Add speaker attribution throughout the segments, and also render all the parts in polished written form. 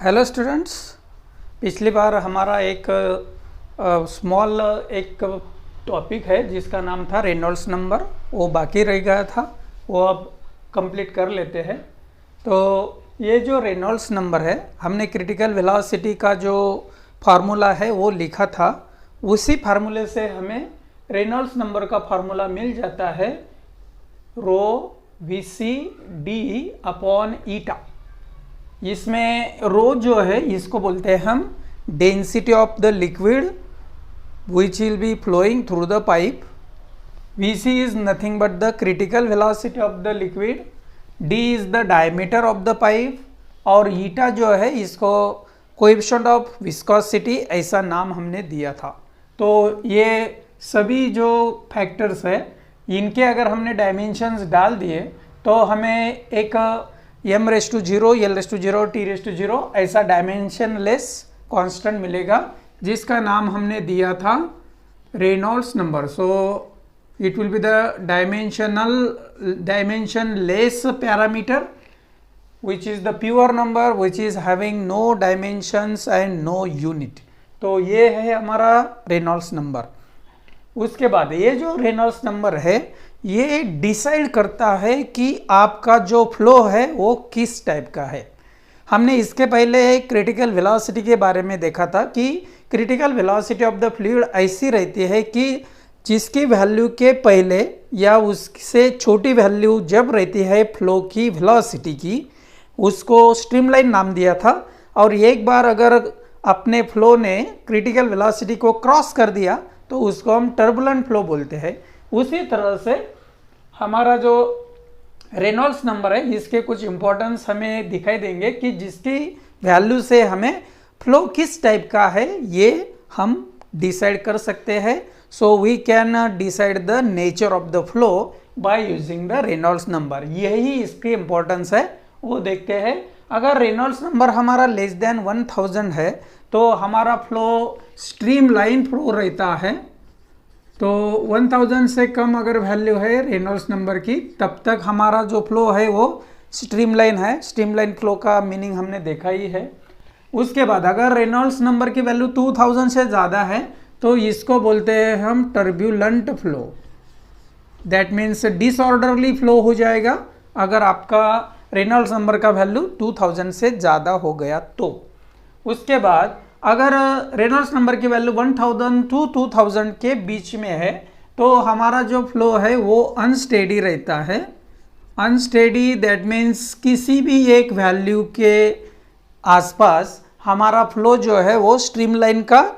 Speaker 1: Hello students. पिछली बार हमारा एक स्मॉल एक टॉपिक है जिसका नाम था रेनॉल्ड्स नंबर, वो बाकी रह गया था, वो अब कंप्लीट कर लेते हैं। तो ये जो रेनॉल्ड्स नंबर है, हमने क्रिटिकल वेलोसिटी का जो फार्मूला है वो लिखा था, उसी फार्मूले से हमें रेनॉल्ड्स नंबर का फार्मूला मिल जाता है rho V C D upon eta. इसमें रो जो है इसको बोलते हैं हम density of the liquid which will be flowing through the pipe. Vc is nothing but the critical velocity of the liquid, d is the diameter of the pipe और ईटा जो है इसको कोएफिशिएंट ऑफ विस्कोसिटी ऐसा नाम हमने दिया था। तो ये सभी जो फैक्टर्स है इनके अगर हमने डायमेंशंस डाल दिए तो हमें एक m⁻0, l⁻0, t⁻0 ऐसा डायमेंशनलेस कांस्टेंट मिलेगा जिसका नाम हमने दिया था Reynolds number. So it will be the dimensionless parameter which is the pure number which is having no dimensions and no unit। तो ये है हमारा रेनॉल्ड्स नंबर। उसके बाद ये जो रेनॉल्ड्स नंबर है ये डिसाइड करता है कि आपका जो फ्लो है वो किस टाइप का है। हमने इसके पहले क्रिटिकल वेलोसिटी के बारे में देखा था कि critical velocity of the fluid ऐसी रहती है कि जिसकी वैल्यू के पहले या उससे छोटी वैल्यू जब रहती है फ्लो की वेलोसिटी की, उसको स्ट्रीमलाइन नाम दिया था। और एक बार अगर अपने फ्लो ने क्रिटिकल वेलोसिटी को क्रॉस कर दिया तो उसको हम टर्बुलेंट फ्लो बोलते हैं। उसी तरह से हमारा जो रेनॉल्ड्स नंबर है इसके कुछ इंपॉर्टेंस हमें दिखाई देंगे कि जिसकी वैल्यू से हमें फ्लो किस टाइप का है ये हम डिसाइड कर सकते हैं। So we can decide the nature of the flow by using the Reynolds number। यही इसकी इम्पोर्टेंस है, वो देखते हैं। अगर रेनॉल्ड्स नंबर हमारा लेस देन 1000 है तो हमारा फ्लो स्ट्रीम लाइन फ्लो रहता है। तो 1000 से कम अगर वैल्यू है रेनॉल्ड्स नंबर की तब तक हमारा जो फ्लो है वो स्ट्रीम लाइन है। स्ट्रीम लाइन फ्लो का मीनिंग हमने देखा ही है। उसके बाद अगर रेनॉल्ड्स नंबर की वैल्यू 2000 से ज़्यादा है तो इसको बोलते हैं हम turbulent flow. That means disorderly flow हो जाएगा अगर आपका रेनॉल्ड्स नंबर का वैल्यू 2000 से ज़्यादा हो गया तो। उसके बाद अगर रेनॉल्ड्स नंबर की वैल्यू 1000 to 2000 के बीच में है तो हमारा जो फ्लो है वो अनस्टेडी रहता है। अनस्टेडी दैट मीन्स किसी भी एक वैल्यू के आसपास हमारा फ्लो जो है वो स्ट्रीमलाइन का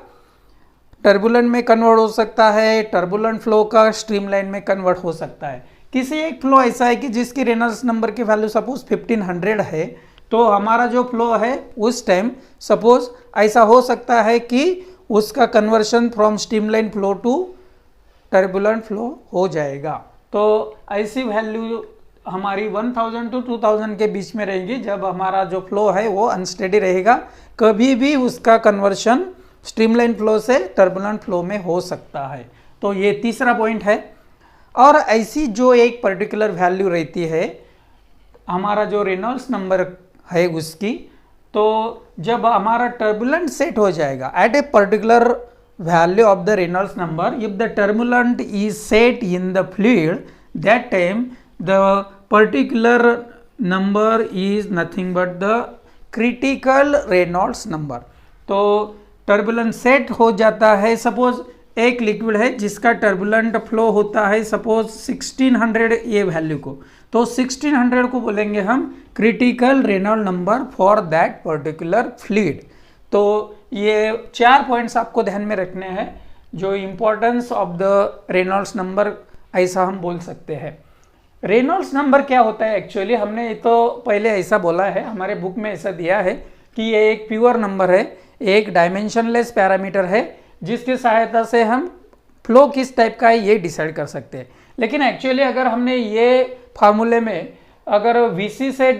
Speaker 1: टर्बुलेंट में कन्वर्ट हो सकता है, टर्बुलेंट फ्लो का स्ट्रीमलाइन में कन्वर्ट हो सकता है। किसी एक फ्लो ऐसा है कि जिसकी रेनॉल्ड्स नंबर की वैल्यू सपोज 1500 है तो हमारा जो फ्लो है उस टाइम सपोज ऐसा हो सकता है कि उसका conversion from streamline flow to turbulent flow हो जाएगा। तो ऐसी वैल्यू हमारी 1000 to 2000 के बीच में रहेगी जब हमारा जो फ्लो है वो अनस्टेडी रहेगा। कभी भी उसका कन्वर्शन स्ट्रीमलाइन फ्लो से टर्बुलेंट फ्लो में हो सकता है। तो ये तीसरा पॉइंट है। और ऐसी जो एक पर्टिकुलर वैल्यू रहती है हमारा जो रेनॉल्ड्स नंबर है उसकी, तो जब हमारा टर्बुलेंट सेट हो जाएगा at a particular value of the Reynolds number, if the turbulent is set in the fluid that time the particular number is nothing but the critical Reynolds number. तो turbulent set हो जाता है। Suppose एक liquid है जिसका turbulent flow होता है suppose 1600 ये वैल्यू को, तो 1600 को बोलेंगे हम critical Reynold number for that particular fluid. तो ये 4 पॉइंट्स आपको ध्यान में रखने हैं जो importance of the Reynolds number ऐसा हम बोल सकते हैं। रेनॉल्ड्स नंबर क्या होता है एक्चुअली, हमने तो पहले ऐसा बोला है, हमारे बुक में ऐसा दिया है कि ये एक प्योर नंबर है, एक डायमेंशनलेस पैरामीटर है जिसकी सहायता से हम फ्लो किस टाइप का है ये डिसाइड कर सकते हैं। लेकिन एक्चुअली अगर हमने ये फार्मूले में अगर Vc से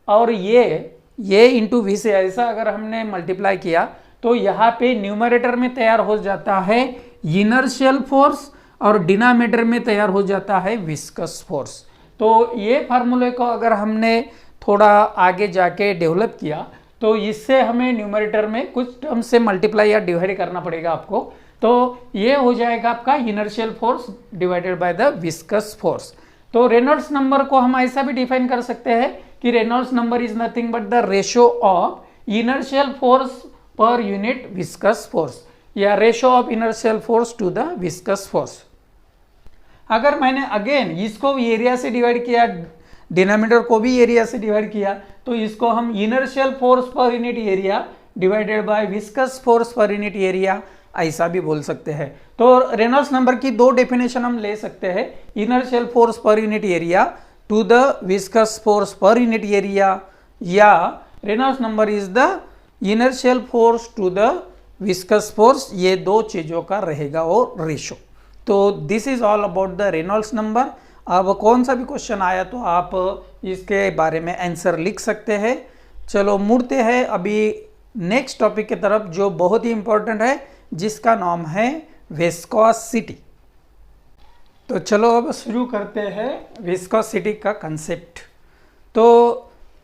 Speaker 1: और ये इंटू वी से ऐसा अगर हमने मल्टीप्लाई किया तो यहाँ पे न्यूमरेटर में तैयार हो जाता है इनर्शियल फोर्स और डिनोमिनेटर में तैयार हो जाता है विस्कस फोर्स। तो ये फार्मूले को अगर हमने थोड़ा आगे जाके डेवलप किया तो इससे हमें न्यूमरेटर में कुछ टर्म से मल्टीप्लाई या डिवाइड करना पड़ेगा आपको। तो ये हो जाएगा आपका inertial force divided by the viscous force. तो रेनॉल्ड्स नंबर को हम ऐसा भी डिफाइन कर सकते हैं कि Reynolds number is nothing but the ratio of inertial force per unit viscous force, या ratio of inertial force to the viscous force. अगर मैंने अगेन इसको एरिया से डिवाइड किया, डिनोमिनेटर को भी एरिया से डिवाइड किया, तो इसको हम inertial force per unit area divided by viscous force per unit area ऐसा भी बोल सकते हैं। तो रेनॉल्ड्स नंबर की दो डेफिनेशन हम ले सकते हैं, inertial force per unit area to the viscous force per unit area, या Reynolds number is the inertial force to the viscous force. ये दो चीजों का रहेगा और रेशो। तो this is all about the Reynolds number. अब कौन सा भी क्वेश्चन आया तो आप इसके बारे में आंसर लिख सकते हैं। चलो मुड़ते हैं अभी नेक्स्ट टॉपिक की तरफ, जो बहुत ही इंपॉर्टेंट है, जिसका नाम है विस्कोसिटी। तो चलो अब शुरू करते हैं विस्कोसिटी का कंसेप्ट। तो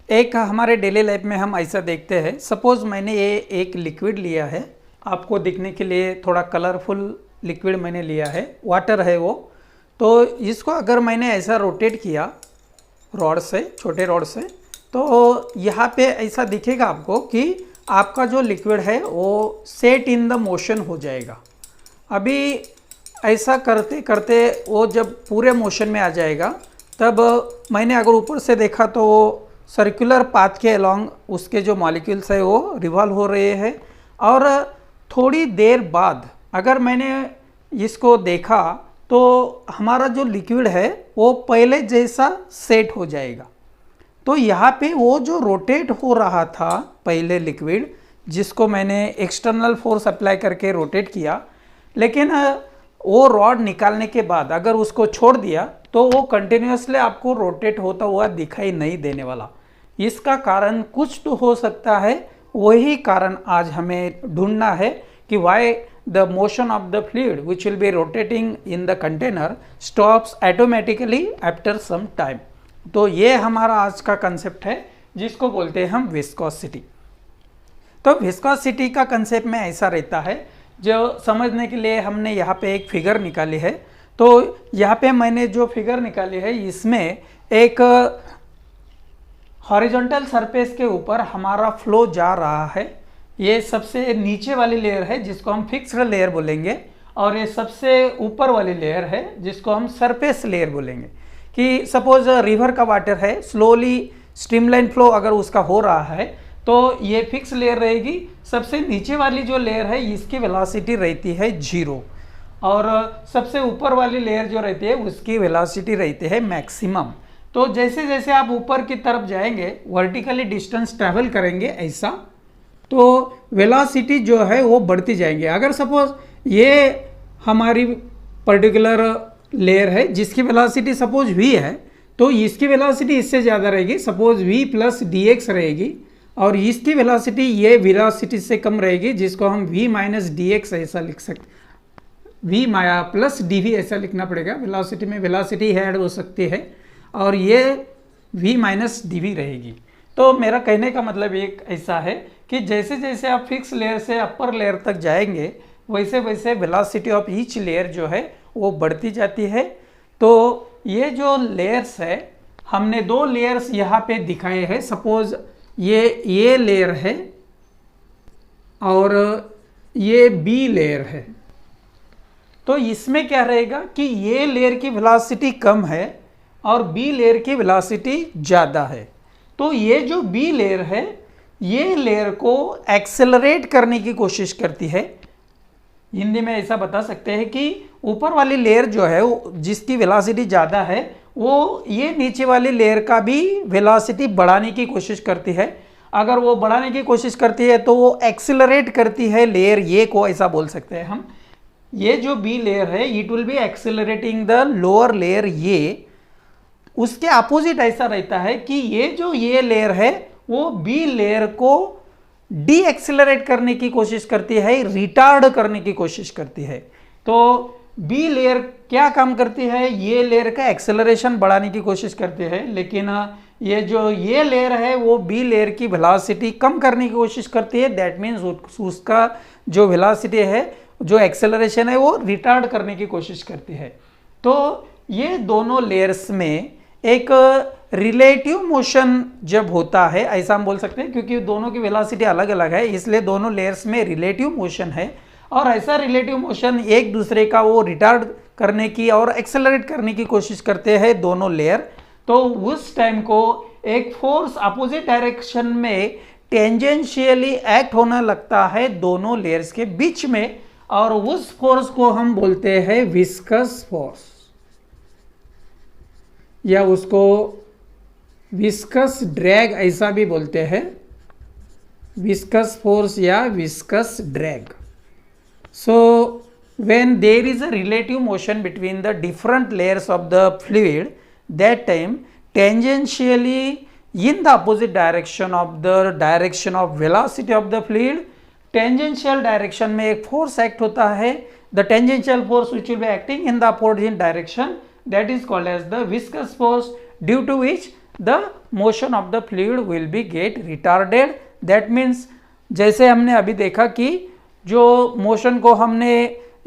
Speaker 1: एक हमारे डेली लाइफ में हम ऐसा देखते हैं, सपोज मैंने ये एक लिक्विड लिया है, आपको दिखने के लिए थोड़ा कलरफुल लिक्विड मैंने लिया है, वाटर है वो। तो इसको अगर मैंने ऐसा रोटेट किया रॉड से, छोटे रॉड से, तो यहाँ पे ऐसा दिखेगा आपको कि आपका जो लिक्विड है वो सेट इन द मोशन हो जाएगा। अभी ऐसा करते करते वो जब पूरे मोशन में आ जाएगा, तब मैंने अगर ऊपर से देखा तो वो सर्कुलर पाथ के अलोंग उसके जो मॉलिक्यूल्स है वो रिवॉल्व हो रहे हैं, और थोड़ी देर बाद अगर मैंने इसको देखा तो हमारा जो लिक्विड है वो पहले जैसा सेट हो जाएगा। तो यहाँ पे वो जो रोटेट हो रहा था पहले लिक्विड, जिसको मैंने एक्सटर्नल फोर्स अप्लाई करके रोटेट किया, लेकिन वो रॉड निकालने के बाद अगर उसको छोड़ दिया तो वो कंटिन्यूसली आपको रोटेट होता हुआ दिखाई नहीं देने वाला। इसका कारण कुछ तो हो सकता है, वही कारण आज हमें ढूंढना है कि Y the motion of the fluid which will be rotating in the container stops automatically after some time। तो ये हमारा आज का कंसेप्ट है, जिसको बोलते हैं हम विस्कोसिटी। तो विस्कोसिटी का कंसेप्ट में ऐसा रहता है, जो समझने के लिए हमने यहाँ पे एक फिगर निकाली है। तो यहाँ पे मैंने जो फिगर निकाली है, इसमें एक हॉरिजॉन्टल सरफेस के ऊपर हमारा फ्लो जा रहा है। ये सबसे नीचे वाली लेयर है जिसको हम फिक्स्ड लेयर बोलेंगे, और ये सबसे ऊपर वाली लेयर है जिसको हम सरफेस लेयर बोलेंगे। कि सपोज रिवर का वाटर है, स्लोली स्ट्रीमलाइन फ्लो अगर उसका हो रहा है तो ये फिक्स लेयर रहेगी। सबसे नीचे वाली जो लेयर है इसकी वेलोसिटी रहती है 0, और सबसे ऊपर वाली लेयर जो रहती है उसकी वेलोसिटी रहती है मैक्सिमम। तो जैसे जैसे आप ऊपर की तरफ जाएंगे, वर्टिकली डिस्टेंस ट्रैवल करेंगे ऐसा, तो वेलोसिटी जो है वो बढ़ती जाएंगे। अगर सपोज ये हमारी पर्टिकुलर लेयर है जिसकी वेलोसिटी सपोज v है, तो इसकी वेलोसिटी इससे ज़्यादा रहेगी, सपोज v प्लस dx रहेगी, और इसकी वेलोसिटी ये वेलोसिटी से कम रहेगी, जिसको हम v माइनस dx ऐसा लिख सकते, v माया प्लस dv ऐसा लिखना पड़ेगा। वेलोसिटी में वेलोसिटी ऐड हो सकती है, और ये v माइनस dv रहेगी। तो मेरा कहने का मतलब एक ऐसा है कि जैसे जैसे आप फिक्स लेयर से अपर लेयर तक जाएंगे, वैसे वैसे वेलोसिटी ऑफ ईच लेयर जो है वो बढ़ती जाती है। तो ये जो लेयर्स है, हमने दो लेयर्स यहाँ पे दिखाए हैं। सपोज ये लेयर है और ये बी लेयर है। तो इसमें क्या रहेगा कि ये लेयर की वेलोसिटी कम है और बी लेयर की वेलोसिटी ज़्यादा है। तो ये जो बी लेयर है, ये लेयर को एक्सेलरेट करने की कोशिश करती है। हिंदी में ऐसा बता सकते हैं कि ऊपर वाली लेयर जो है जिसकी वेलोसिटी ज़्यादा है, वो ये नीचे वाली लेयर का भी वेलोसिटी बढ़ाने की कोशिश करती है। अगर वो बढ़ाने की कोशिश करती है तो वो एक्सेलरेट करती है लेयर ये को, ऐसा बोल सकते हैं हम। ये जो बी लेयर है, it will be accelerating the lower layer ये। उसके अपोजिट ऐसा रहता है कि ये लेयर है वो बी लेयर को डी एक्सेलरेट करने की कोशिश करती है, रिटार्ड करने की कोशिश करती है। तो बी लेयर क्या काम करती है, ये लेयर का एक्सेलरेशन बढ़ाने की कोशिश करती है, लेकिन ये जो ये लेयर है वो बी लेयर की वेलोसिटी कम करने की कोशिश करती है, दैट मीन्स उसका जो वेलोसिटी है, जो एक्सेलरेशन है वो रिटार्ड करने की कोशिश करती है। तो ये दोनों लेयर्स में एक रिलेटिव मोशन जब होता है, ऐसा हम बोल सकते हैं, क्योंकि दोनों की वेलोसिटी अलग अलग है इसलिए दोनों लेयर्स में रिलेटिव मोशन है, और ऐसा रिलेटिव मोशन एक दूसरे का वो रिटार्ड करने की और एक्सेलरेट करने की कोशिश करते हैं दोनों लेयर। तो उस टाइम को एक फोर्स अपोजिट डायरेक्शन में टेंजेंशियली एक्ट होने लगता है दोनों लेयर्स के बीच में, और उस फोर्स को हम बोलते हैं विस्कस फोर्स, या उसको विस्कस ड्रैग ऐसा भी बोलते हैं, विस्कस फोर्स या viscous drag. So when there is a relative motion between the different layers of the fluid, that time tangentially in the opposite direction of the direction of velocity of the fluid, tangential direction में एक force act होता है, the tangential force which will be acting in the opposite direction, that is called as the viscous force, due to which the motion of the fluid will be get retarded. That means जैसे हमने अभी देखा कि जो motion को हमने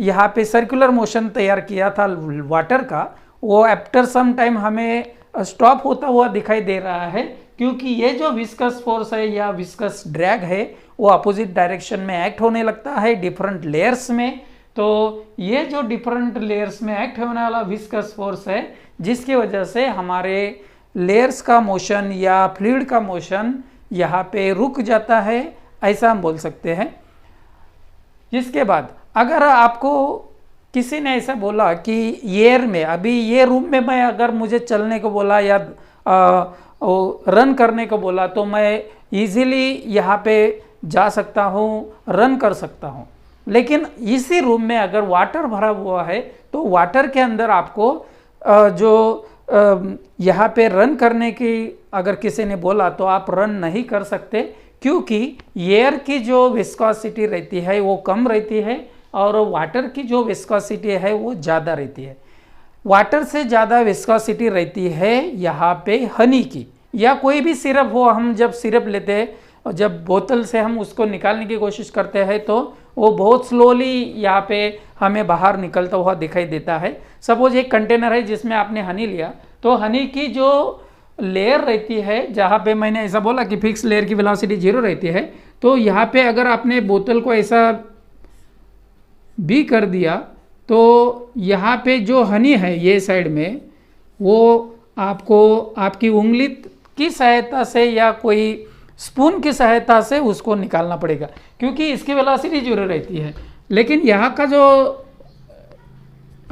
Speaker 1: यहाँ पे सर्कुलर मोशन तैयार किया था वाटर का, वो आफ्टर सम टाइम हमें स्टॉप होता हुआ दिखाई दे रहा है, क्योंकि ये जो विस्कस फोर्स है या विस्कस ड्रैग है वो अपोजिट डायरेक्शन में एक्ट होने लगता है डिफरेंट लेयर्स में। तो ये जो डिफरेंट लेयर्स में एक्ट होने वाला विस्कस फोर्स है, जिसकी वजह से हमारे लेयर्स का मोशन या फ्लूइड का मोशन यहाँ पे रुक जाता है, ऐसा हम बोल सकते हैं। इसके बाद अगर आपको किसी ने ऐसा बोला कि एयर में, अभी ये रूम में मैं अगर मुझे चलने को बोला या रन करने को बोला तो मैं इजीली यहाँ पे जा सकता हूँ, रन कर सकता हूँ। लेकिन इसी रूम में अगर वाटर भरा हुआ है तो वाटर के अंदर आपको जो यहाँ पे रन करने की अगर किसी ने बोला तो आप रन नहीं कर सकते, क्योंकि एयर की जो विस्कोसिटी रहती है वो कम रहती है और वाटर की जो विस्कोसिटी है वो ज़्यादा रहती है। वाटर से ज़्यादा विस्कोसिटी रहती है यहाँ पे हनी की, या कोई भी सिरप हो, हम जब सिरप लेते हैं और जब बोतल से हम उसको निकालने की कोशिश करते हैं तो वो बहुत स्लोली यहाँ पे हमें बाहर निकलता हुआ दिखाई देता है। सपोज एक कंटेनर है जिसमें आपने हनी लिया, तो हनी की जो लेयर रहती है, जहाँ पे मैंने ऐसा बोला कि फिक्स लेयर की वेलोसिटी 0 रहती है, तो यहाँ पे अगर आपने बोतल को ऐसा भी कर दिया तो यहाँ पे जो हनी है ये साइड में, वो आपको आपकी उंगली की सहायता से या कोई स्पून की सहायता से उसको निकालना पड़ेगा, क्योंकि इसकी वेलोसिटी 0 रहती है। लेकिन यहाँ का जो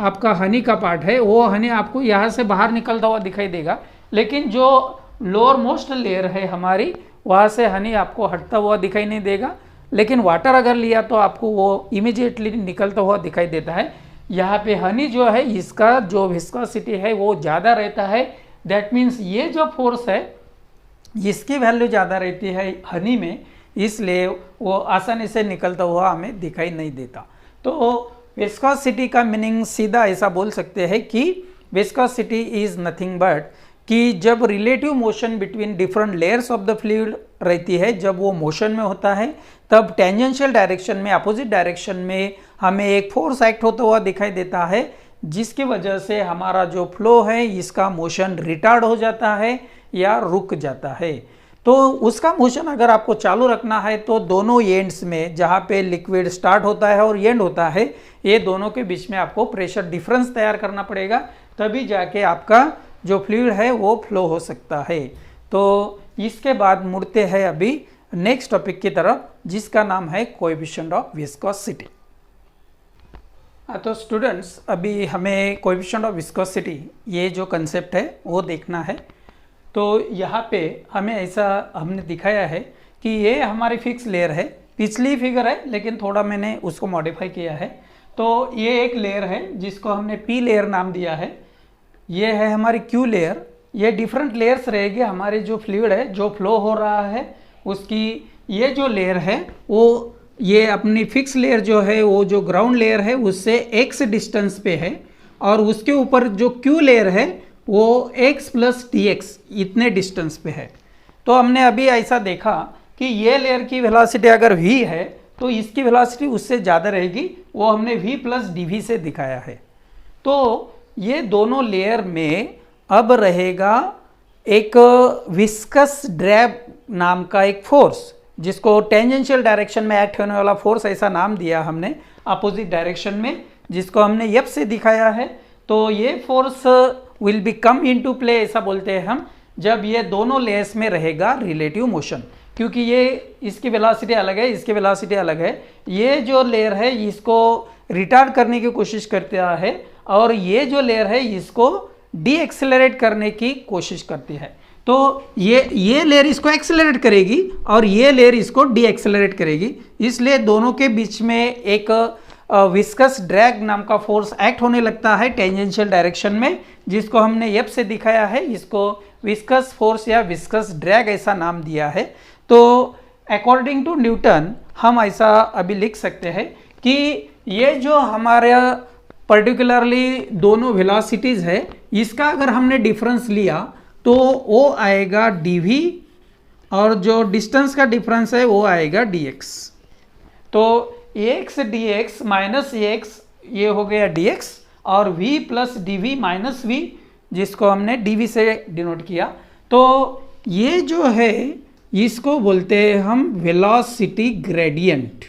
Speaker 1: आपका हनी का पार्ट है वो हनी आपको यहाँ से बाहर निकलता हुआ दिखाई देगा, लेकिन जो लोअर मोस्ट लेयर है हमारी, वहाँ से हनी आपको हटता हुआ दिखाई नहीं देगा। लेकिन वाटर अगर लिया तो आपको वो इमीडिएटली निकलता हुआ दिखाई देता है। यहाँ पे हनी जो है इसका जो विस्कोसिटी है वो ज़्यादा रहता है, दैट मीन्स ये जो फोर्स है इसकी वैल्यू ज़्यादा रहती है हनी में, इसलिए वो आसानी से निकलता हुआ हमें दिखाई नहीं देता। तो विस्कोसिटी का मीनिंग सीधा ऐसा बोल सकते हैं कि विस्कोसिटी इज नथिंग बट कि जब relative motion between different layers of the fluid रहती है, जब वो मोशन में होता है, तब टेंजेंशियल डायरेक्शन में, अपोजिट डायरेक्शन में हमें एक फोर्स एक्ट होता हुआ दिखाई देता है, जिसकी वजह से हमारा जो फ्लो है इसका मोशन रिटार्ड हो जाता है या रुक जाता है। तो उसका मोशन अगर आपको चालू रखना है तो दोनों एंड्स में, जहाँ पे लिक्विड स्टार्ट होता है और एंड होता है, ये दोनों के बीच में आपको प्रेशर डिफरेंस तैयार करना पड़ेगा, तभी जाके आपका जो फ्लूइड है वो फ्लो हो सकता है। तो इसके बाद मुड़ते हैं अभी नेक्स्ट टॉपिक की तरफ, जिसका नाम है कोएफिशिएंट ऑफ विस्कोसिटी। तो स्टूडेंट्स, अभी हमें कोएफिशिएंट ऑफ विस्कोसिटी ये जो कंसेप्ट है वो देखना है। तो यहाँ पे हमें ऐसा हमने दिखाया है कि ये हमारी फिक्स लेयर है, पिछली फिगर है लेकिन थोड़ा मैंने उसको मॉडिफाई किया है। तो ये एक लेयर है जिसको हमने पी लेयर नाम दिया है, ये है हमारी क्यू लेयर। ये डिफरेंट लेयर्स रहेगी, हमारे जो फ्लूइड है जो फ्लो हो रहा है उसकी ये जो लेयर है वो, ये अपनी फिक्स लेयर जो है वो जो ग्राउंड लेयर है उससे x डिस्टेंस पे है, और उसके ऊपर जो क्यू लेयर है वो x प्लस dx इतने डिस्टेंस पे है। तो हमने अभी ऐसा देखा कि ये लेयर की वेलोसिटी अगर v है तो इसकी वेलोसिटी उससे ज़्यादा रहेगी, वो हमने v प्लस dv से दिखाया है। तो ये दोनों लेयर में अब रहेगा एक विस्कस ड्रैग नाम का एक फोर्स, जिसको टेंजेंशियल डायरेक्शन में एक्ट होने वाला फोर्स ऐसा नाम दिया हमने, अपोजिट डायरेक्शन में, जिसको हमने F से दिखाया है। तो ये force will be come into play, ऐसा बोलते हैं हम, जब ये दोनों लेयर्स में रहेगा रिलेटिव मोशन, क्योंकि ये इसकी वेलोसिटी अलग है, इसकी वेलोसिटी अलग है। ये जो लेयर है इसको रिटार्ड करने की कोशिश करता है और ये जो लेयर है इसको डी एक्सेलरेट करने की कोशिश करती है। तो ये लेयर इसको एक्सेलरेट करेगी और ये लेयर इसको डी एक्सेलरेट करेगी, इसलिए दोनों के बीच में एक विस्कस ड्रैग नाम का फोर्स एक्ट होने लगता है टेंजेंशियल डायरेक्शन में, जिसको हमने F से दिखाया है। इसको विस्कस फोर्स या विस्कस ड्रैग ऐसा नाम दिया है। तो अकॉर्डिंग टू न्यूटन हम ऐसा अभी लिख सकते हैं कि ये जो हमारा पर्टिकुलरली दोनों वेलोसिटीज है, इसका अगर हमने डिफरेंस लिया तो वो आएगा dv और जो डिस्टेंस का डिफरेंस है वो आएगा dx। तो x dx माइनस x ये हो गया dx और v plus dv minus v, जिसको हमने dv से डिनोट किया। तो ये जो है इसको बोलते हैं हम वेलोसिटी ग्रेडियंट।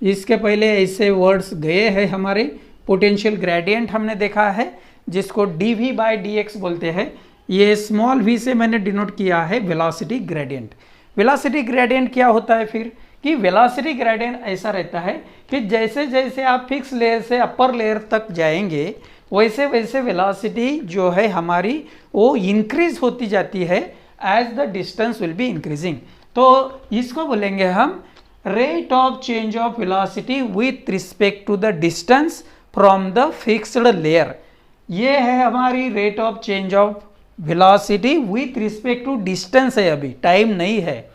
Speaker 1: इसके पहले ऐसे वर्ड्स गए हैं हमारे, पोटेंशियल ग्रेडियंट हमने देखा है जिसको dv बाई dx बोलते हैं। ये स्मॉल v से मैंने डिनोट किया है वेलोसिटी ग्रेडियंट। वेलोसिटी ग्रेडियंट क्या होता है फिर, कि वेलोसिटी ग्रेडियंट ऐसा रहता है कि जैसे जैसे आप फिक्स लेयर से अपर लेयर तक जाएंगे वैसे वैसे वेलोसिटी जो है हमारी वो इंक्रीज होती जाती है as the distance will be increasing. तो इसको बोलेंगे हम rate of change of velocity with respect to the distance from the fixed layer. ये है हमारी rate of change of velocity with respect to distance है, अभी टाइम नहीं है।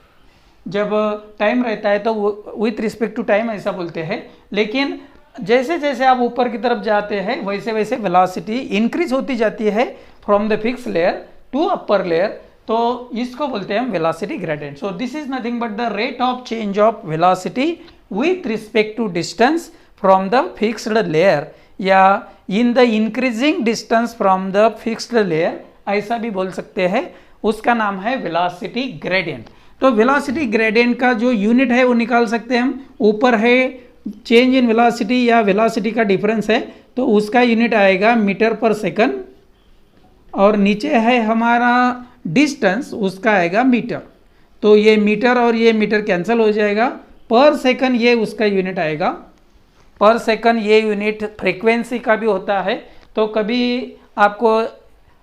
Speaker 1: जब टाइम रहता है तो विथ रिस्पेक्ट टू टाइम ऐसा बोलते हैं, लेकिन जैसे जैसे आप ऊपर की तरफ जाते हैं वैसे वैसे वेलोसिटी इंक्रीज होती जाती है from the fix layer to upper layer. तो इसको बोलते हैं हम velocity gradient. So this is nothing but the rate of change of velocity with respect to distance from the fixed layer या in the increasing distance from the fixed layer, ऐसा भी बोल सकते हैं। उसका नाम है वेलोसिटी ग्रेडियंट। तो वेलोसिटी ग्रेडियंट का जो यूनिट है वो निकाल सकते हैं हम। ऊपर है चेंज इन वेलोसिटी या वेलोसिटी का डिफरेंस है तो उसका यूनिट आएगा मीटर पर सेकंड, और नीचे है हमारा डिस्टेंस, उसका आएगा मीटर। तो ये मीटर और ये मीटर कैंसिल हो जाएगा। पर सेकंड ये उसका यूनिट आएगा। पर सेकंड ये यूनिट फ्रीक्वेंसी का भी होता है। तो कभी आपको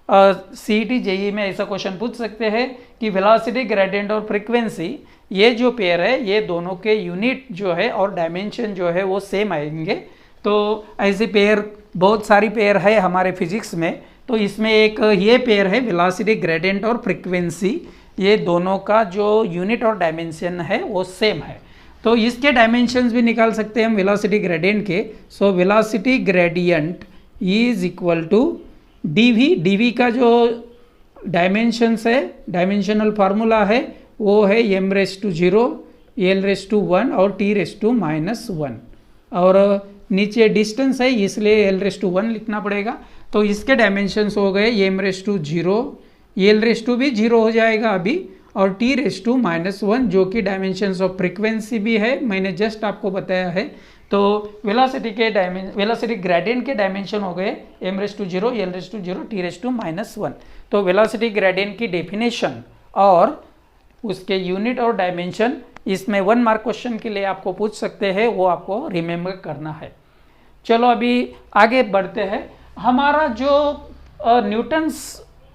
Speaker 1: CET JEE में ऐसा क्वेश्चन पूछ सकते हैं कि वेलोसिटी ग्रेडियंट और फ्रीक्वेंसी ये जो पेयर है ये दोनों के यूनिट जो है और डायमेंशन जो है वो सेम आएंगे। तो ऐसी पेयर बहुत सारी पेयर है हमारे फिजिक्स में। तो इसमें एक ये पेयर है वेलोसिटी ग्रेडियंट और फ्रीक्वेंसी, ये दोनों का जो यूनिट और डायमेंशन है वो सेम है। तो इसके डायमेंशंस भी निकाल सकते हैं हम वेलोसिटी ग्रेडियंट के। So velocity gradient is equal to dv का जो डायमेंशंस है, डायमेंशनल फार्मूला है वो है m⁻0, l⁻1 और t⁻⁻1, और नीचे डिस्टेंस है इसलिए l⁻1 लिखना पड़ेगा। तो इसके डायमेंशंस हो गए m⁻0, l⁻2 भी 0 हो जाएगा अभी, और t⁻1 जो कि डायमेंशंस ऑफ फ्रीक्वेंसी भी है, मैंने जस्ट आपको बताया है। तो वेलोसिटी ग्रेडियंट के डायमेंशन हो गए m⁻0, l⁻0, t⁻1। तो वेलोसिटी ग्रेडियंट की डेफिनेशन और उसके यूनिट और डायमेंशन इसमें 1 मार्क क्वेश्चन के लिए आपको पूछ सकते हैं, वो आपको रिमेम्बर करना है। चलो अभी आगे बढ़ते हैं। हमारा जो न्यूटन्स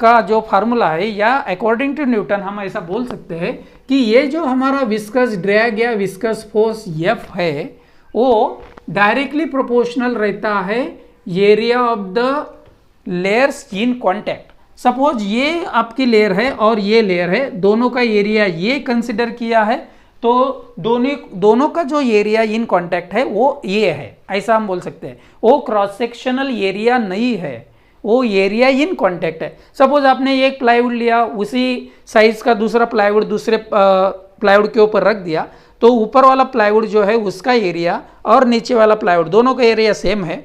Speaker 1: का जो फार्मूला है, या अकॉर्डिंग टू न्यूटन हम ऐसा बोल सकते हैं कि ये जो हमारा विस्कस ड्रैग या विस्कस फोर्स F है वो डायरेक्टली प्रोपोर्शनल रहता है area of the layers in contact. Suppose ये आपकी लेयर है और ये लेयर है, दोनों का एरिया ये कंसिडर किया है, तो दोनों का जो एरिया इन कांटेक्ट है वो ये है, ऐसा हम बोल सकते हैं। वो क्रॉस सेक्शनल एरिया नहीं है, वो एरिया इन कांटेक्ट है। सपोज आपने एक प्लाईवुड लिया, उसी साइज का दूसरा प्लाईवुड दूसरे प्लाईवुड के ऊपर रख दिया, तो ऊपर वाला प्लाईवुड जो है उसका एरिया और नीचे वाला प्लाईवुड दोनों का एरिया सेम है,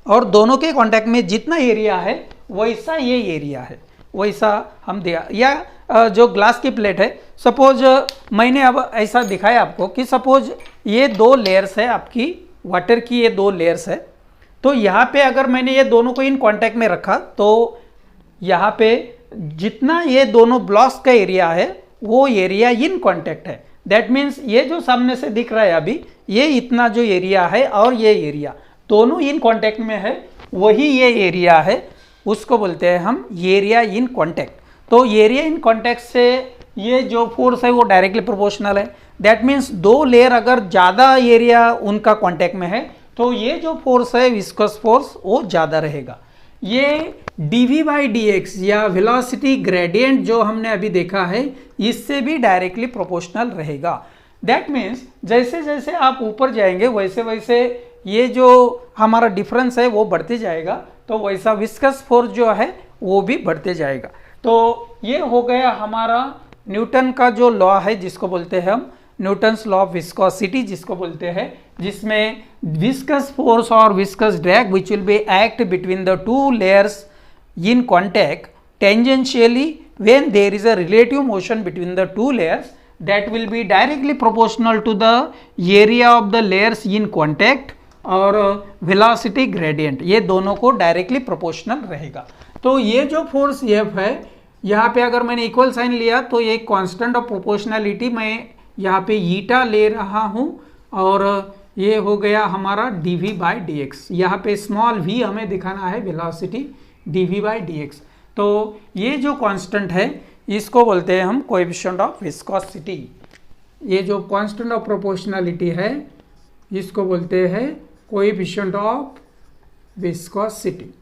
Speaker 1: और दोनों के कांटेक्ट में जितना एरिया है वैसा ये एरिया है, वैसा हम दिया। या जो ग्लास की प्लेट है, सपोज मैंने अब ऐसा दिखाया आपको कि सपोज ये दो लेयर्स है आपकी वाटर की, ये दो लेयर्स है, तो यहाँ पे अगर मैंने ये दोनों को इन कांटेक्ट में रखा तो यहाँ पे जितना ये दोनों ब्लॉक्स का एरिया है वो एरिया इन कांटेक्ट है। दैट मीन्स ये जो सामने से दिख रहा है अभी, ये इतना जो एरिया है और ये एरिया दोनों इन कांटेक्ट में है, वही ये एरिया है, उसको बोलते हैं हम एरिया इन कांटेक्ट। तो एरिया इन कांटेक्ट से ये जो फोर्स है वो डायरेक्टली प्रोपोर्शनल है। दैट मीन्स दो लेयर अगर ज़्यादा एरिया उनका कांटेक्ट में है तो ये जो फोर्स है विस्कस फोर्स वो ज़्यादा रहेगा। ये dv/dx या वेलोसिटी ग्रेडियंट जो हमने अभी देखा है इससे भी डायरेक्टली प्रोपोर्शनल रहेगा। दैट मीन्स जैसे जैसे आप ऊपर जाएंगे वैसे वैसे ये जो हमारा डिफरेंस है वो बढ़ते जाएगा, तो वैसा विस्कस फोर्स जो है वो भी बढ़ते जाएगा। तो ये हो गया हमारा न्यूटन का जो लॉ है जिसको बोलते हैं हम न्यूटन्स लॉ ऑफ विस्कोसिटी जिसको बोलते हैं, जिसमें विस्कस फोर्स और viscous drag which will be act between the two layers in contact tangentially when there is a relative motion between the two layers that will be directly proportional to the area of the layers in contact और velocity gradient, ये दोनों को directly proportional रहेगा। तो ये जो force F है, यहाँ पे अगर मैंने इक्वल साइन लिया तो ये कांस्टेंट ऑफ प्रोपोर्शनलिटी मैं यहाँ पे ईटा ले रहा हूँ, और ये हो गया हमारा dv/dx। यहाँ पे स्मॉल v हमें दिखाना है वेलोसिटी dv/dx। तो ये जो कांस्टेंट है इसको बोलते हैं हम कोएफिशिएंट ऑफ विस्कोसिटी। ये जो कांस्टेंट ऑफ प्रोपोर्शनलिटी है इसको बोलते हैं कोएफिशिएंट ऑफ विस्कोसिटी।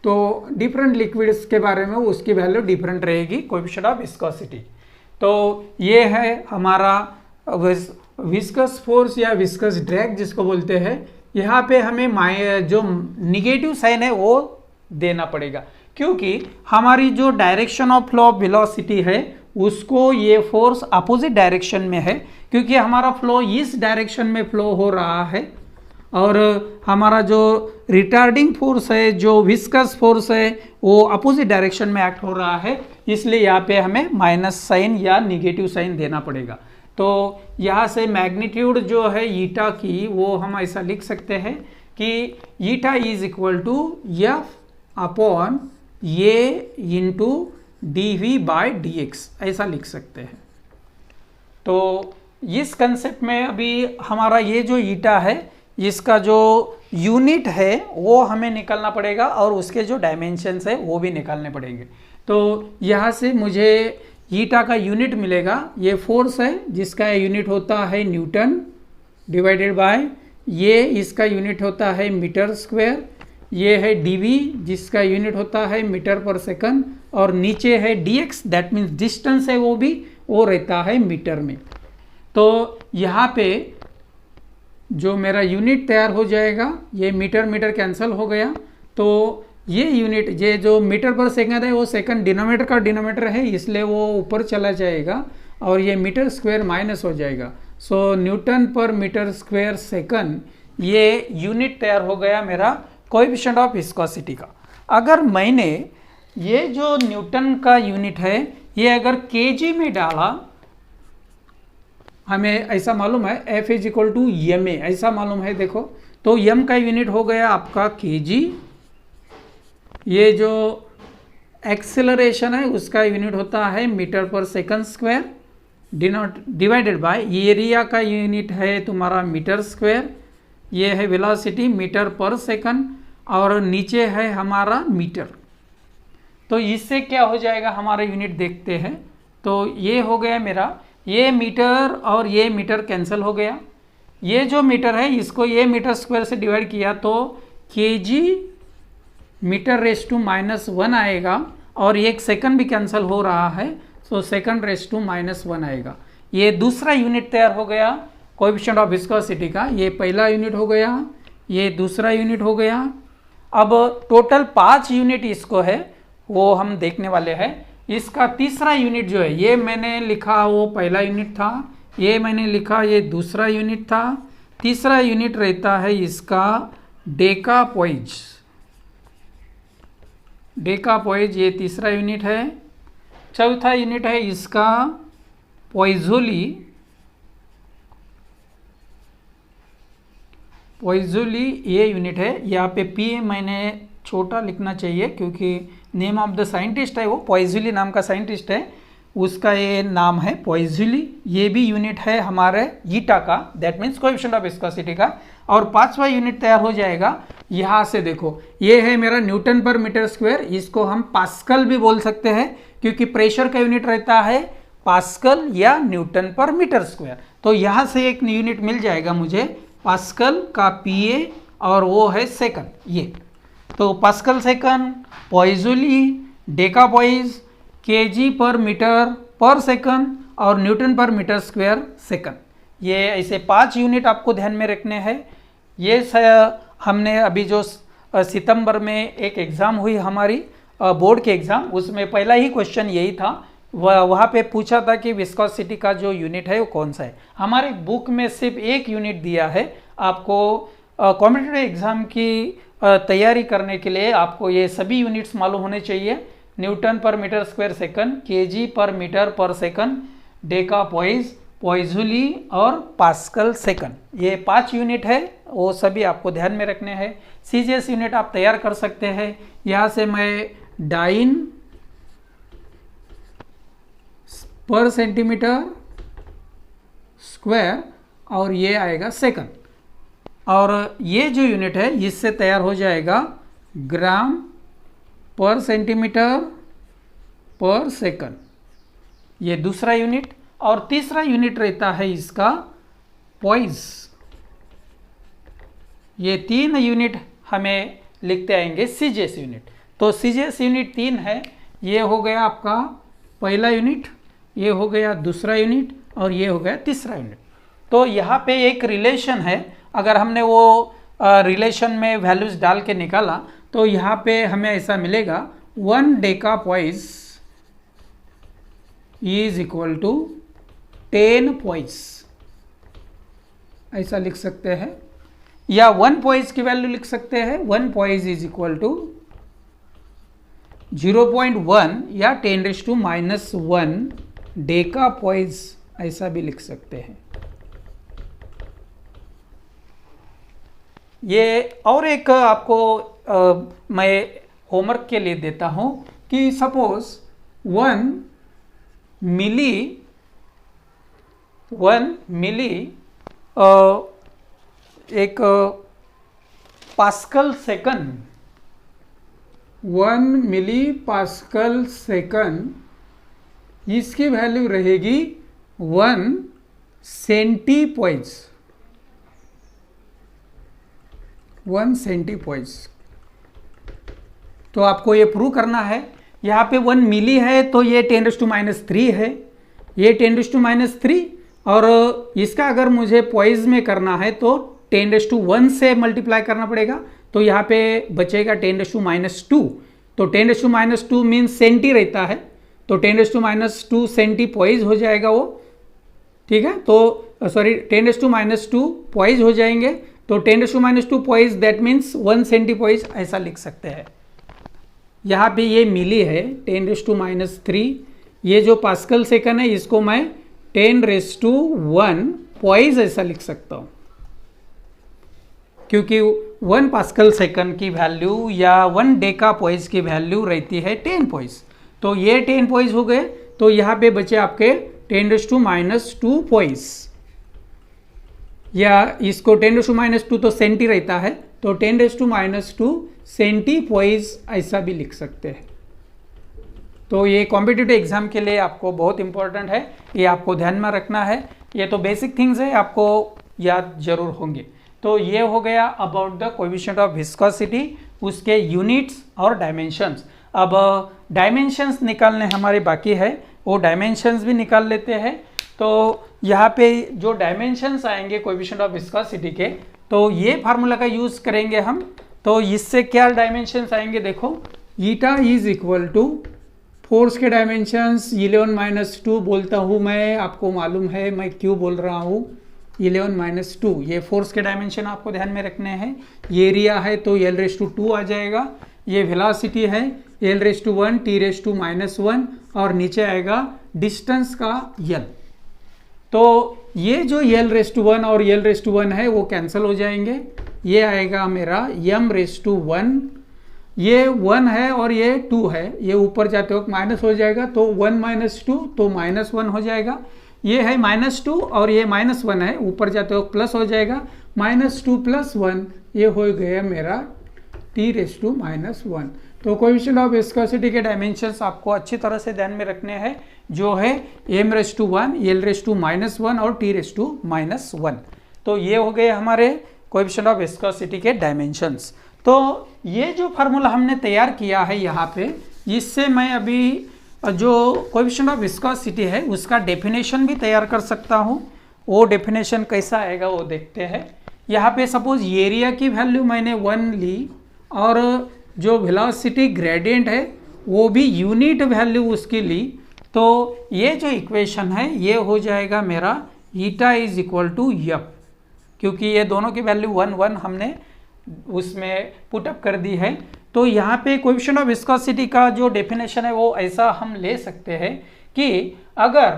Speaker 1: तो डिफरेंट लिक्विड्स के बारे में उसकी वैल्यू डिफरेंट रहेगी, कोएफिशिएंट ऑफ विस्कोसिटी। तो ये है हमारा विस्कस फोर्स या विस्कस ड्रैग जिसको बोलते हैं। यहाँ पे हमें जो निगेटिव साइन है वो देना पड़ेगा, क्योंकि हमारी जो direction of flow of velocity है उसको ये फोर्स अपोजिट डायरेक्शन में है, क्योंकि हमारा फ्लो इस डायरेक्शन में फ्लो हो रहा है, और हमारा जो रिटार्डिंग फोर्स है जो विस्कस फोर्स है वो अपोजिट डायरेक्शन में एक्ट हो रहा है, इसलिए यहाँ पे हमें माइनस साइन या निगेटिव साइन देना पड़ेगा। तो यहाँ से मैग्नीट्यूड जो है ईटा की वो हम ऐसा लिख सकते हैं कि eta is equal to F upon A into dv/dx, ऐसा लिख सकते हैं। तो इस कंसेप्ट में अभी हमारा ये जो ईटा है इसका जो यूनिट है वो हमें निकालना पड़ेगा, और उसके जो डायमेंशंस है वो भी निकालने पड़ेंगे। तो यहाँ से मुझे ईटा का यूनिट मिलेगा, ये फोर्स है जिसका यूनिट होता है न्यूटन डिवाइडेड बाय ये इसका यूनिट होता है मीटर स्क्वायर, ये है dv जिसका यूनिट होता है मीटर पर सेकंड, और नीचे है dx दैट मीन्स डिस्टेंस है वो रहता है मीटर में। तो यहाँ पे जो मेरा यूनिट तैयार हो जाएगा, ये मीटर मीटर कैंसिल हो गया, तो ये यूनिट ये जो मीटर पर सेकंड है वो सेकंड डिनोमिनेटर का डिनोमिनेटर है इसलिए वो ऊपर चला जाएगा, और ये मीटर स्क्वायर माइनस हो जाएगा। सो न्यूटन पर मीटर स्क्वायर सेकंड ये यूनिट तैयार हो गया मेरा कोएफिशिएंट ऑफ विस्कोसिटी का। अगर मैंने ये जो न्यूटन का यूनिट है ये अगर केजी में डाला, हमें ऐसा मालूम है F is equal to M A, ऐसा मालूम है। देखो तो m का यूनिट हो गया आपका kg, ये जो एक्सेलरेशन है उसका यूनिट होता है मीटर पर second square divided by area का यूनिट है तुम्हारा मीटर स्क्वायर, ये है वेलोसिटी मीटर पर सेकंड, और नीचे है हमारा मीटर। तो इससे क्या हो जाएगा हमारा यूनिट देखते हैं। तो ये हो गया मेरा, ये मीटर और ये मीटर कैंसिल हो गया, ये जो मीटर है इसको ये मीटर स्क्वायर से डिवाइड किया तो kg मीटर रेस टू -1 आएगा, और एक सेकंड भी कैंसिल हो रहा है तो सेकंड रेस टू -1 आएगा। ये दूसरा यूनिट तैयार हो गया कोएफिशिएंट ऑफ विस्कोसिटी का, ये पहला यूनिट हो गया, ये दूसरा यूनिट हो गया। अब टोटल 5 यूनिट इसको है वो हम देखने वाले हैं। इसका तीसरा यूनिट जो है, ये मैंने लिखा वो पहला यूनिट था, ये मैंने लिखा ये दूसरा यूनिट था। तीसरा यूनिट रहता है इसका डेकापोइज। डेकापोइज ये तीसरा यूनिट है। चौथा यूनिट है इसका पोइज़ोली। पोइज़ोली ये यूनिट है। यहाँ पे पी मैंने छोटा लिखना चाहिए क्योंकि नेम ऑफ द साइंटिस्ट है वो पोइज़ोली नाम का साइंटिस्ट है, उसका ये नाम है पोइज़ोली। ये भी यूनिट है हमारे ईटा का, that means coefficient of viscosity का। और 5वां यूनिट तैयार हो जाएगा। यहाँ से देखो ये है मेरा न्यूटन पर मीटर स्क्वायर, इसको हम पास्कल भी बोल सकते हैं क्योंकि प्रेशर का यूनिट रहता है पास्कल या न्यूटन पर मीटर स्क्वायर। तो यहाँ से एक यूनिट मिल जाएगा मुझे पास्कल का पीए और वो है सेकंड। ये तो पास्कल सेकंड, पोइज़ोली, डेकापोइज, केजी पर मीटर पर सेकंड और न्यूटन पर मीटर स्क्वायर सेकंड। ये ऐसे 5 यूनिट आपको ध्यान में रखने हैं। ये हमने अभी जो सितंबर में एक एग्ज़ाम हुई हमारी बोर्ड के एग्ज़ाम, उसमें पहला ही क्वेश्चन यही था। वहाँ पे पूछा था कि विस्कोसिटी का जो यूनिट है वो कौन सा है। हमारे बुक में सिर्फ एक यूनिट दिया है आपको। कॉम्पिटिटिव एग्ज़ाम की तैयारी करने के लिए आपको ये सभी यूनिट्स मालूम होने चाहिए। न्यूटन पर मीटर स्क्वायर सेकंड, केजी पर मीटर पर सेकंड, डेकापोइज, पोइज़ोली और पास्कल सेकंड, ये 5 यूनिट है, वो सभी आपको ध्यान में रखने हैं। सीजीएस यूनिट आप तैयार कर सकते हैं। यहाँ से मैं डाइन पर सेंटीमीटर स्क्वायर और ये आएगा सेकंड, और ये जो यूनिट है इससे तैयार हो जाएगा ग्राम पर सेंटीमीटर पर सेकंड, ये दूसरा यूनिट। और तीसरा यूनिट रहता है इसका पॉइज। ये 3 यूनिट हमें लिखते आएंगे सीजीएस यूनिट। तो सीजीएस यूनिट 3 है। ये हो गया आपका पहला यूनिट, ये हो गया दूसरा यूनिट और ये हो गया तीसरा यूनिट। तो यहाँ पे एक रिलेशन है, अगर हमने वो रिलेशन में वैल्यूज डाल के निकाला तो यहाँ पे हमें ऐसा मिलेगा 1 डेकापोइज इज इक्वल टू 10 पोइज, ऐसा लिख सकते हैं। या 1 पोइज की वैल्यू लिख सकते हैं, 1 पोइज इज इक्वल टू 0.1 या 10⁻⁻1 डेकापोइज, ऐसा भी लिख सकते हैं। ये और एक आपको मैं होमवर्क के लिए देता हूं कि सपोज 1 मिली एक पास्कल सेकंड, 1 मिली पास्कल सेकंड, इसकी वैल्यू रहेगी 1 सेंटीपोइज, 1 सेंटीपोइज। तो आपको ये प्रूव करना है। यहाँ पे 1 मिली है तो ये 10⁻³ है, ये 10⁻³ और इसका अगर मुझे पॉइज में करना है तो 10⁻1 से मल्टीप्लाई करना पड़ेगा। तो यहाँ पे बचेगा 10⁻²। तो 10⁻² मीन्स सेंटी रहता है, तो 10⁻² सेंटीपोइज हो जाएगा वो, ठीक है। तो सॉरी 10⁻² पोइज हो जाएंगे। तो 10⁻² पोइज दैट मीन्स 1 सेंटीपोइज, ऐसा लिख सकते हैं। यहाँ पे ये मिली है 10⁻³ ये जो पास्कल सेकंड है इसको मैं 10⁻1 पोइज ऐसा लिख सकता हूँ, क्योंकि 1 पास्कल सेकंड की वैल्यू या 1 डेकापोइज की वैल्यू रहती है 10 पोइज। तो ये 10 पोइज हो गए, तो यहाँ पे बचे आपके 10⁻² पोइज, या इसको 10⁻² तो सेंटी रहता है, तो 10⁻² सेंटीपोइज ऐसा भी लिख सकते हैं। तो ये कॉम्पिटिटिव एग्जाम के लिए आपको बहुत इंपॉर्टेंट है, ये आपको ध्यान में रखना है। ये तो बेसिक थिंग्स है, आपको याद जरूर होंगे। तो ये हो गया about the coefficient of viscosity, उसके यूनिट्स और डायमेंशंस। अब डायमेंशंस निकालने हमारे बाकी है, वो डायमेंशंस भी निकाल लेते हैं। तो यहाँ पे जो डायमेंशंस आएंगे कोएफिशिएंट ऑफ विस्कोसिटी के, तो ये फार्मूला का यूज करेंगे हम तो इससे क्या डायमेंशंस आएंगे, देखो eta is equal to force के डायमेंशंस 11-2 बोलता हूँ मैं, आपको मालूम है मैं क्यों बोल रहा हूँ 11-2, ये फोर्स के डायमेंशन आपको ध्यान में रखने हैं। ये एरिया है तो L/2 आ जाएगा, ये वेलोसिटी है L/1 T/-1 और नीचे आएगा डिस्टेंस का L। तो ये जो L/1 और L/1 है वो कैंसिल हो जाएंगे, ये आएगा मेरा M/1, ये 1 है और ये 2 है, ये ऊपर जाते वक्त माइनस हो जाएगा तो 1 - 2 तो -1 हो जाएगा। ये है -2 और ये -1 है, ऊपर जाते वक्त प्लस हो जाएगा, -2 + 1 ये हो गया मेरा T/-1। तो कोएफिशिएंट ऑफ विस्कोसिटी के डायमेंशंस आपको अच्छी तरह से ध्यान में रखने हैं, जो है m/1, L/-1 और T/-1। तो ये हो गए हमारे कोएफिशिएंट ऑफ विस्कोसिटी के डायमेंशंस। तो ये जो फार्मूला हमने तैयार किया है यहाँ पे, इससे मैं अभी जो कोएफिशिएंट ऑफ विस्कोसिटी है उसका डेफिनेशन भी तैयार कर सकता हूँ। वो डेफिनेशन कैसा आएगा वो देखते हैं। यहाँ पे सपोज एरिया की वैल्यू मैंने 1 ली और जो वेलोसिटी ग्रेडियंट है वो भी यूनिट वैल्यू उसकी ली, तो ये जो इक्वेशन है ये हो जाएगा मेरा eta is equal to F, क्योंकि ये दोनों की वैल्यू 1 हमने उसमें पुटअप कर दी है। तो यहाँ पे कोएफिशिएंट ऑफ विस्कोसिटी का जो डेफिनेशन है वो ऐसा हम ले सकते हैं कि अगर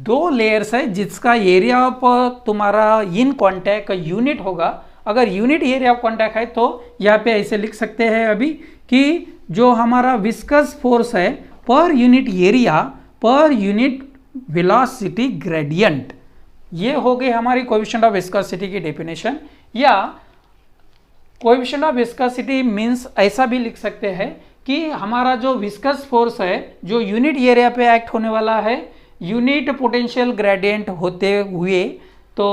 Speaker 1: 2 लेयर्स है जिसका एरिया ऑफ तुम्हारा इन कांटेक्ट यूनिट होगा, अगर यूनिट एरिया ऑफ कांटेक्ट है तो यहाँ पे ऐसे लिख सकते हैं अभी कि जो हमारा विस्कस फोर्स है पर unit area per unit velocity gradient, ये हो गई हमारी कोएफिशिएंट ऑफ विस्कोसिटी की डेफिनेशन। या कोएफिशिएंट ऑफ विस्कोसिटी मींस ऐसा भी लिख सकते हैं कि हमारा जो विस्कस फोर्स है जो यूनिट एरिया पे एक्ट होने वाला है यूनिट पोटेंशियल ग्रेडियंट होते हुए, तो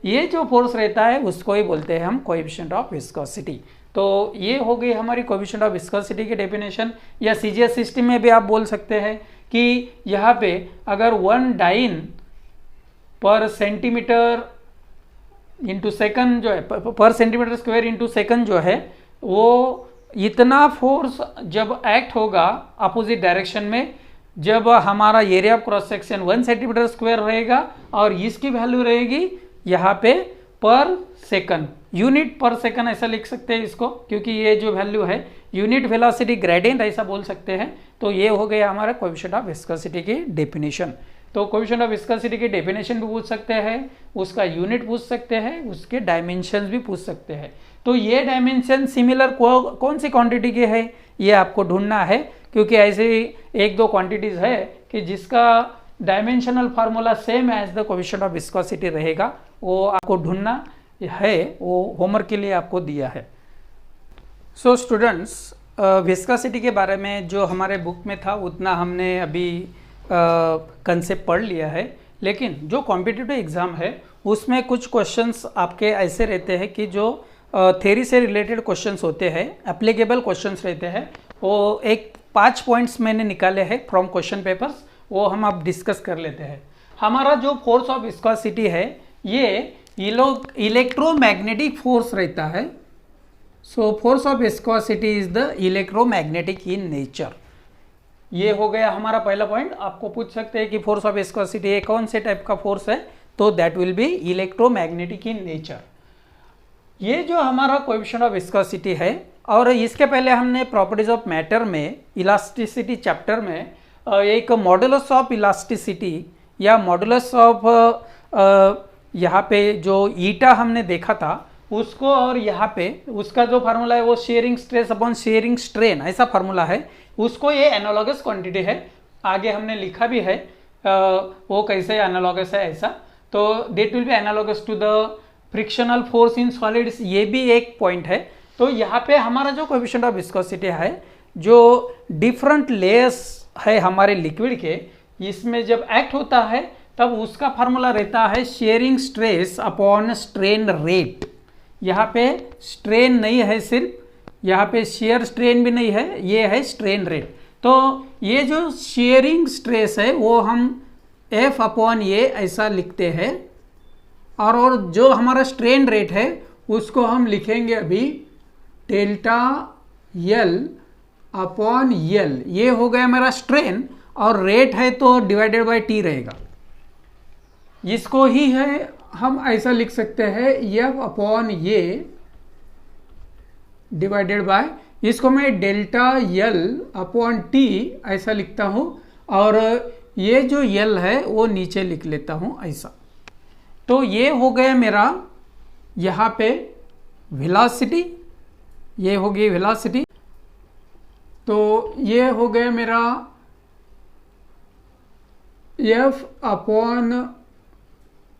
Speaker 1: ये जो फोर्स रहता है उसको ही बोलते हैं हम कोएफिशिएंट ऑफ विस्कोसिटी। तो ये हो गई हमारी कोएफिशिएंट ऑफ विस्कोसिटी की डेफिनेशन। या सीजीएस सिस्टम में भी आप बोल सकते हैं कि यहाँ पे अगर 1 डाइन पर सेंटीमीटर इंटू सेकंड जो है, पर सेंटीमीटर स्क्वायर इंटू सेकंड जो है, वो इतना फोर्स जब एक्ट होगा अपोजिट डायरेक्शन में, जब हमारा area of cross section 1 centimetre square रहेगा और इसकी वैल्यू रहेगी यहाँ पे पर सेकंड, यूनिट पर सेकंड ऐसा लिख सकते हैं इसको, क्योंकि ये जो वैल्यू है यूनिट वेलोसिटी ग्रेडियंट ऐसा बोल सकते हैं। तो ये हो गया हमारा कोएफिशिएंट ऑफ विस्कोसिटी की डेफिनेशन। तो कोएफिशिएंट ऑफ विस्कोसिटी की डेफिनेशन भी पूछ सकते हैं, उसका यूनिट पूछ सकते हैं, उसके डायमेंशंस भी पूछ सकते हैं। तो ये डायमेंशन सिमिलर कौन सी क्वांटिटी के है ये आपको ढूंढना है, क्योंकि ऐसे 1-2 क्वांटिटीज है कि जिसका dimensional formula same as the coefficient of viscosity रहेगा, वो आपको ढूंढना है, वो होमवर्क के लिए आपको दिया है। सो स्टूडेंट्स, विस्कोसिटी के बारे में जो हमारे बुक में था उतना हमने अभी कंसेप्ट पढ़ लिया है, लेकिन जो कॉम्पिटिटिव एग्जाम है उसमें कुछ क्वेश्चंस आपके ऐसे रहते हैं कि जो थ्योरी से रिलेटेड क्वेश्चंस होते हैं, एप्लीकेबल क्वेश्चंस रहते हैं, वो 5 पॉइंट्स मैंने निकाले हैं फ्रॉम क्वेश्चन पेपर्स, वो हम अब डिस्कस कर लेते हैं। हमारा जो फोर्स ऑफ विस्कोसिटी है ये इलेक्ट्रोमैग्नेटिक फोर्स रहता है। So force of viscosity is the electromagnetic in nature. ये हो गया हमारा पहला पॉइंट। आपको पूछ सकते हैं कि फोर्स ऑफ विस्कोसिटी कौन से टाइप का फोर्स है, तो that will B electromagnetic in nature. ये जो हमारा कोएफिशिएंट ऑफ विस्कोसिटी है, और इसके पहले हमने प्रॉपर्टीज ऑफ मैटर में इलास्टिसिटी चैप्टर में एक मॉडुलस ऑफ इलास्टिसिटी या मॉडुलस ऑफ यहाँ पे जो ईटा हमने देखा था उसको, और यहाँ पे उसका जो फार्मूला है वो sharing stress upon sharing strain ऐसा फार्मूला है, उसको ये एनालॉगस क्वांटिटी है। आगे हमने लिखा भी है वो कैसे एनालॉगस है ऐसा, तो that will be analogous to the frictional force in solids, ये भी एक पॉइंट है। तो यहाँ पे हमारा जो कोएफिशिएंट ऑफ विस्कोसिटी है, जो डिफरेंट लेयर्स है हमारे लिक्विड के, इसमें जब एक्ट होता है तब उसका फार्मूला रहता है sharing stress upon strain rate. यहाँ पे स्ट्रेन नहीं है सिर्फ, यहाँ पे शेयर स्ट्रेन भी नहीं है, ये है स्ट्रेन रेट। तो ये जो शेयरिंग स्ट्रेस है वो हम F अपॉन ए ऐसा लिखते हैं, और जो हमारा स्ट्रेन रेट है उसको हम लिखेंगे अभी डेल्टा यल अपॉन यल, ये हो गया मेरा स्ट्रेन, और रेट है तो डिवाइडेड बाय टी रहेगा। इसको ही है हम ऐसा लिख सकते हैं एफ अपॉन ये डिवाइडेड बाय, इसको मैं डेल्टा यल अपॉन टी ऐसा लिखता हूं, और ये जो यल है वो नीचे लिख लेता हूं ऐसा। तो ये हो गया मेरा यहाँ पे वेलोसिटी, ये हो गई वेलोसिटी। तो ये हो गया मेरा एफ अपॉन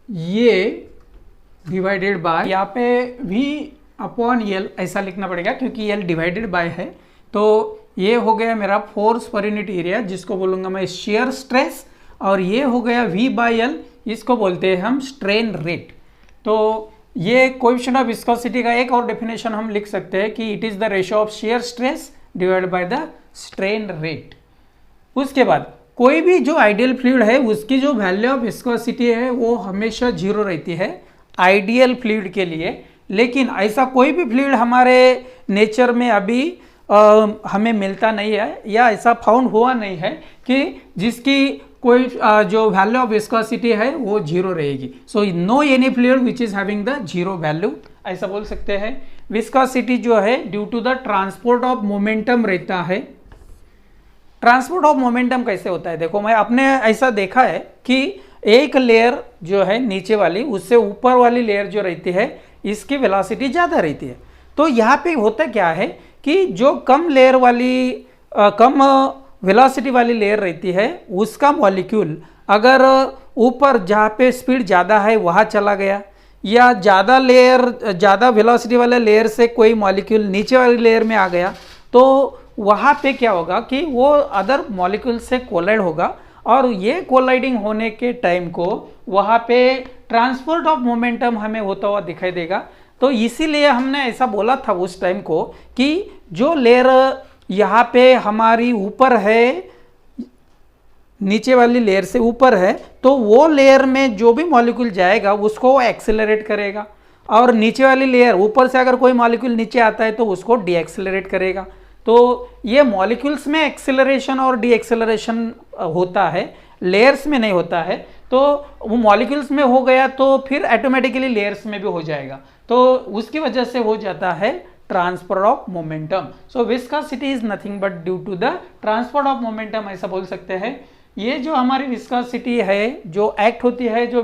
Speaker 1: ये डिवाइडेड बाय, यहाँ पे v अपॉन यल ऐसा लिखना पड़ेगा क्योंकि यल डिवाइडेड बाय है। तो ये हो गया मेरा फोर्स पर यूनिट एरिया, जिसको बोलूंगा मैं शेयर स्ट्रेस, और ये हो गया v बाय यल, इसको बोलते हैं हम स्ट्रेन रेट। तो ये कोएफिशिएंट ऑफ विस्कोसिटी का एक और डेफिनेशन हम लिख सकते हैं कि it is the ratio of shear stress divided by the strain rate. उसके बाद कोई भी जो आइडियल फ्लूइड है उसकी जो वैल्यू ऑफ विस्कोसिटी है वो हमेशा 0 रहती है आइडियल फ्लूइड के लिए। लेकिन ऐसा कोई भी फ्लूइड हमारे नेचर में अभी हमें मिलता नहीं है, या ऐसा फाउंड हुआ नहीं है कि जिसकी कोई जो वैल्यू ऑफ विस्कोसिटी है वो 0 रहेगी। So no any fluid which is having the 0 value, ऐसा बोल सकते हैं। विस्कोसिटी जो है due to the transport of momentum रहता है। ट्रांसपोर्ट ऑफ मोमेंटम कैसे होता है, देखो मैं आपने ऐसा देखा है कि एक लेयर जो है नीचे वाली, उससे ऊपर वाली लेयर जो रहती है इसकी वेलोसिटी ज़्यादा रहती है। तो यहाँ पे होता क्या है कि जो कम लेयर वाली कम वेलोसिटी वाली लेयर रहती है उसका मॉलिक्यूल अगर ऊपर जहाँ पे स्पीड ज़्यादा है वहाँ चला गया, या ज़्यादा वेलोसिटी वाले लेयर से कोई मॉलिक्यूल नीचे वाली लेयर में आ गया, तो वहाँ पे क्या होगा कि वो अदर मॉलिक्यूल से कोलाइड होगा, और ये कोलाइडिंग होने के टाइम को वहाँ पे ट्रांसपोर्ट ऑफ मोमेंटम हमें होता हुआ दिखाई देगा। तो इसीलिए हमने ऐसा बोला था उस टाइम को कि जो लेयर यहाँ पे हमारी ऊपर है, नीचे वाली लेयर से ऊपर है, तो वो लेयर में जो भी मॉलिक्यूल जाएगा उसको एक्सेलरेट करेगा, और नीचे वाली लेयर ऊपर से अगर कोई मॉलिक्यूल नीचे आता है तो उसको डी एक्सेलरेट करेगा। तो ये मॉलिक्यूल्स में एक्सेलरेशन और डी एक्सेलरेशन होता है, लेयर्स में नहीं होता है। तो वो मॉलिक्यूल्स में हो गया तो फिर ऑटोमेटिकली लेयर्स में भी हो जाएगा, तो उसकी वजह से हो जाता है transfer of momentum. So viscosity is nothing but due to the transfer of momentum, ऐसा बोल सकते हैं। ये जो हमारी विस्कोसिटी है जो एक्ट होती है, जो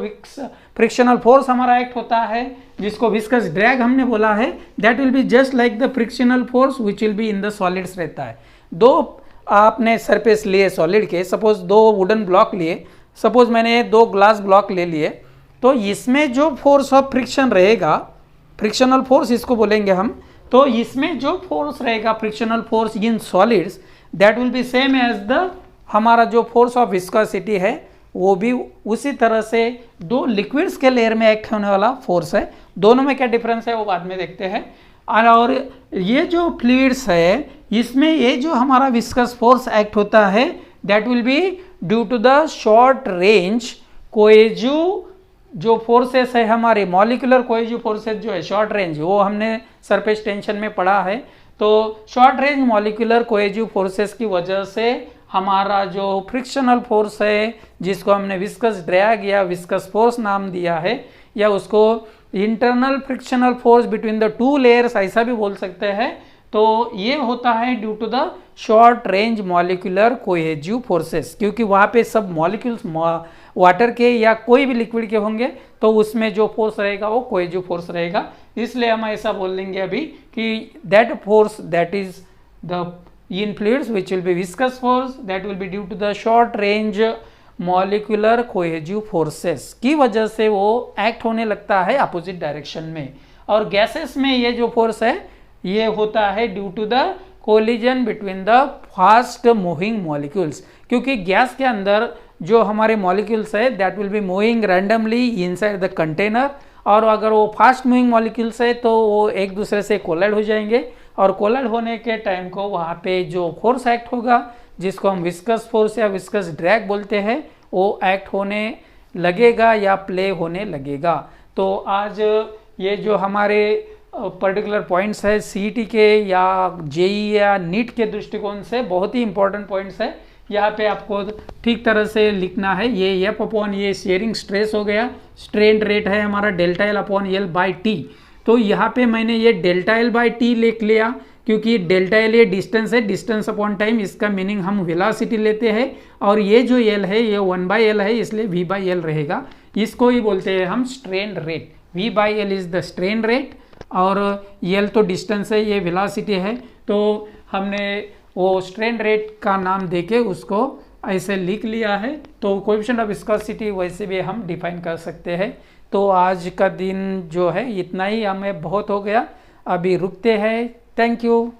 Speaker 1: फ्रिक्शनल फोर्स हमारा एक्ट होता है, जिसको विस्कस ड्रैग हमने बोला है, that will be just like the frictional force which will be in the solids रहता है। दो आपने सरफेस लिए सॉलिड के, सपोज 2 वुडन ब्लॉक लिए, सपोज मैंने 2 ग्लास ब्लॉक ले लिए, तो इसमें जो फोर्स ऑफ फ्रिक्शन रहेगा, फ्रिक्शनल फोर्स इसको बोलेंगे हम, तो इसमें जो फोर्स रहेगा frictional force in solids, that will be same as the हमारा जो फोर्स ऑफ विस्कोसिटी है, वो भी उसी तरह से 2 लिक्विड्स के लेयर में एक्ट होने वाला फोर्स है। दोनों में क्या डिफरेंस है वो बाद में देखते हैं। और ये जो फ्लूइड्स है इसमें ये जो हमारा विस्कस फोर्स एक्ट होता है, that will be due to the short range cohesive जो फोर्सेस है, हमारे मॉलिक्यूलर कोएजिव फोर्सेस जो है शॉर्ट रेंज, वो हमने सरफेस टेंशन में पढ़ा है। तो short range molecular cohesive forces की वजह से हमारा जो फ्रिक्शनल फोर्स है, जिसको हमने विस्कस ड्रैग या विस्कस फोर्स नाम दिया है, या उसको internal frictional force between the 2 layers ऐसा भी बोल सकते हैं, तो ये होता है due to the short range molecular cohesive forces, क्योंकि वहाँ पे सब मॉलिक्यूल्स वाटर के या कोई भी लिक्विड के होंगे, तो उसमें जो फोर्स रहेगा वो कोएजिव फोर्स रहेगा। इसलिए हम ऐसा बोल देंगे अभी कि that force that is the in fluids which will be viscous force that will be due to the short range molecular cohesive forces की वजह से वो एक्ट होने लगता है अपोजिट डायरेक्शन में। और गैसेस में ये जो फोर्स है ये होता है due to the collision between the fast moving molecules, क्योंकि गैस के अंदर जो हमारे मॉलिक्यूल्स है that will be moving randomly inside the container, और अगर वो फास्ट मूविंग मॉलिक्यूल्स है तो वो एक दूसरे से कोलाइड हो जाएंगे, और कोलाइड होने के टाइम को वहाँ पे जो फोर्स एक्ट होगा, जिसको हम विस्कस फोर्स या विस्कस ड्रैग बोलते हैं, वो एक्ट होने लगेगा या प्ले होने लगेगा। तो आज ये जो हमारे पर्टिकुलर पॉइंट्स है सीईटी के या जेई या नीट के दृष्टिकोण से बहुत ही इंपॉर्टेंट पॉइंट्स है। यहाँ पे आपको ठीक तरह से लिखना है। ये एफ अपॉन ये शेयरिंग स्ट्रेस हो गया, स्ट्रेन रेट है हमारा delta L upon L by T. तो यहाँ पे मैंने ये डेल्टा एल बाई टी लिख लिया क्योंकि डेल्टा एल ये डिस्टेंस है, डिस्टेंस अपॉन टाइम, इसका मीनिंग हम वेलोसिटी लेते हैं। और ये जो एल है ये 1/l है, इसलिए v बाई एल रहेगा। इसको ही बोलते हैं हम strain rate. v by L is the strain rate और एल तो डिस्टेंस है, ये वेलोसिटी है। तो हमने वो स्ट्रेन रेट का नाम देके उसको ऐसे लिख लिया है। तो कोएफिशिएंट ऑफ विस्कोसिटी वैसे भी हम डिफाइन कर सकते हैं। तो आज का दिन जो है इतना ही हमें बहुत हो गया, अभी रुकते हैं। Thank you.